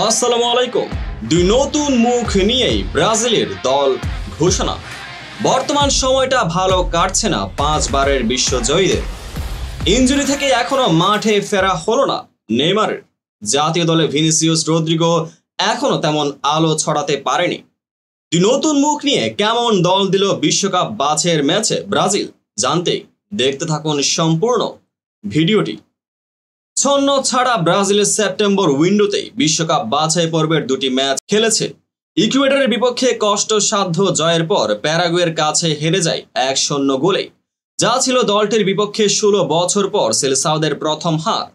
আসসালামু আলাইকুম। দুই নতুন মুখ নিয়েই ব্রাজিলের দল ঘোষণা। বর্তমান সময়টা ভালো কাটছে না 5 বারের বিশ্বজয়ীদের। ইনজুরি থেকে এখনো মাঠে ফেরা হলো না নেইমারের। জাতীয় দলে ভিনিসিয়াস রদ্রিগো এখনো তেমন আলো ছড়াতে পারেনি। দুই নতুন মুখ নিয়ে কেমন দল দিল বিশ্বকাপ বাছাইয়ের ম্যাচে ব্রাজিল, জানতে দেখতে থাকুন সম্পূর্ণ ভিডিওটি। ছন্ন ছাড়া ব্রাজিলের সেপ্টেম্বর উইন্ডোতেই বিশ্বকাপ বাছাই পর্বের দুটি ম্যাচ খেলেছে। ইকুয়েডরের বিপক্ষে কষ্টসাধ্য জয়ের পর প্যারাগুয়ের কাছে হেরে যায় 1-0 গোলে, যা ছিল দলটির বিপক্ষে 16 বছর পর সেলেসাওদের প্রথম হার।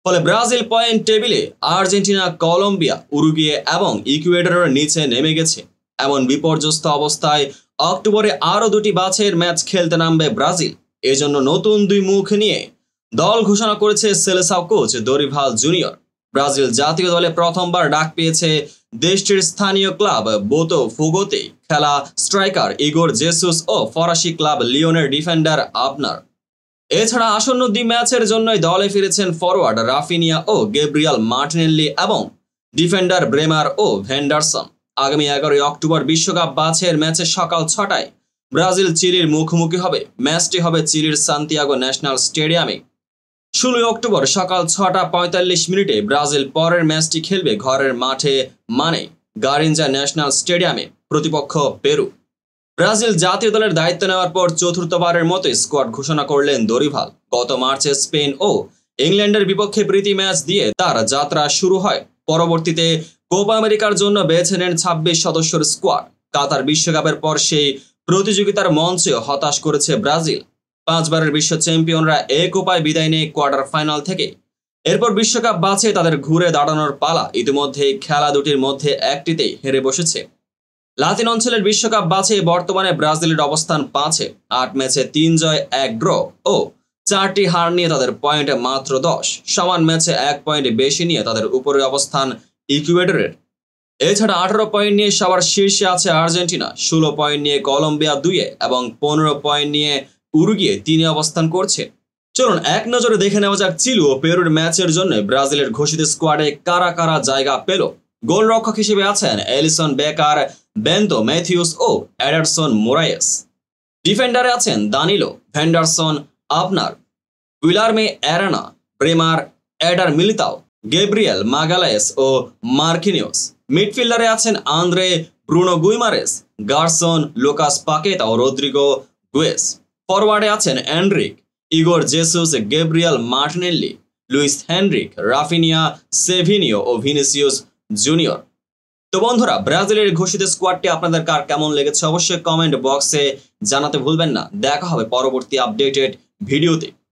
ফলে ব্রাজিল পয়েন্ট টেবিলে আর্জেন্টিনা, কলম্বিয়া, উরুগুয়ে এবং ইকুয়েডরের নিচে নেমে গেছে। এমন বিপর্যস্ত অবস্থায় অক্টোবরে আরও দুটি বাছাইয়ের ম্যাচ খেলতে নামবে ব্রাজিল। এজন্য নতুন দুই মুখ নিয়ে দল ঘোষণা করেছে Selecao coach Dorival junior. Brazil জাতীয় দলে প্রথমবার ডাক পেয়েছে দেশটির স্থানীয় ক্লাব বোতাফোগোতে খেলা স্ট্রাইকার ইগোর জেসুস ও ফরাসি ক্লাব লিওনের ডিফেন্ডার আবনার। এছাড়া আসন্ন দুই ম্যাচের জন্যই দলে ফিরেছেন ফরওয়ার্ড রাফিনিয়া ও গ্যাব্রিয়েল মার্টিনেল্লি এবং ডিফেন্ডার ব্রেমার ও ভেন্ডারসন। আগামী 11 অক্টোবর বিশ্বকাপ বাছাইয়ের ম্যাচে সকাল 6টায় ব্রাজিল চিলির মুখোমুখি হবে। ম্যাচটি হবে চিলির সান্তিয়াগো ন্যাশনাল স্টেডিয়ামে। 16 অক্টোবর সকাল 6:45 ব্রাজিল পরের ম্যাচটি খেলবে ঘরের মাঠে মানে গারিঞ্জা ন্যাশনাল স্টেডিয়ামে। প্রতিপক্ষ পেরু। ব্রাজিল জাতীয় দলের দায়িত্ব নেওয়ার পর চতুর্থবারের মতো স্কোয়াড ঘোষণা করলেন দরিভাল। গত মার্চে স্পেন ও ইংল্যান্ডের বিপক্ষে প্রীতি ম্যাচ দিয়ে তার যাত্রা শুরু হয়। পরবর্তীতে কোপা আমেরিকার জন্য বেছে নেন 26 সদস্যের স্কোয়াড। কাতার বিশ্বকাপের পর সেই প্রতিযোগিতার মঞ্চে হতাশ করেছে ব্রাজিল। 5 বারের বিশ্ব চ্যাম্পিয়নরা এই কোপায় বিদায় নেয় কোয়ার্টার ফাইনাল থেকে। এরপর বিশ্বকাপ বাছাই তাদের ঘুরে দাঁড়ানোর পালা। ইতিমধ্যেই খেলা দুটির মধ্যে একটিতেই হেরে বসেছে। লাতিন অঞ্চলের বিশ্বকাপ বাছাই বর্তমানে ব্রাজিলের অবস্থান 5-এ। 8 ম্যাচে 3 জয় 1 ড্র ও 4টি হার নিয়ে তাদের পয়েন্টে মাত্র 10। সমান ম্যাচে 1 পয়েন্ট বেশি নিয়ে তাদের উপরে অবস্থান ইকুয়েডরের। এছাড়া 18 পয়েন্ট নিয়ে সবার শীর্ষে আছে আর্জেন্টিনা, 16 পয়েন্ট নিয়ে কলম্বিয়া 2-এ এবং 15 পয়েন্ট নিয়ে উরুগুয়ে 3-এ অবস্থান করছে। চলুন এক নজরে দেখে নেওয়া যাক চিলি ও পেরুর ম্যাচের জন্য ব্রাজিলের ঘোষিত স্কোয়াডে কারা কারা জায়গা পেল। গোলরক্ষক হিসেবে আছেন এলিসন বেকার, বেন্তো ম্যাথিউস ও এডারসন মোরায়েস। ডিফেন্ডারে আছেন Danilo, Vanderson, Abner, Guilherme Arana, Bremer, Eder Militao, Gabriel Magalhaes ও মার্কিনিওস। মিডফিল্ডারে আছেন Andre Bruno Guimaraes, Gerson, Lucas Paqueta ও রদ্রিগো গুয়েস। ফরওয়ার্ডে আছেন Endrick, Igor Jesus, Gabriel Martinelli, Luis Henrique, Raphinha, Savinho ও ভিনিসিয়াস জুনিয়র। তো বন্ধুরা, ব্রাজিলের ঘোষিত স্কোয়াডটি আপনাদের কার কেমন লেগেছে অবশ্যই কমেন্ট বক্সে জানাতে ভুলবেন না। দেখা হবে পরবর্তী আপডেটেড ভিডিওতে।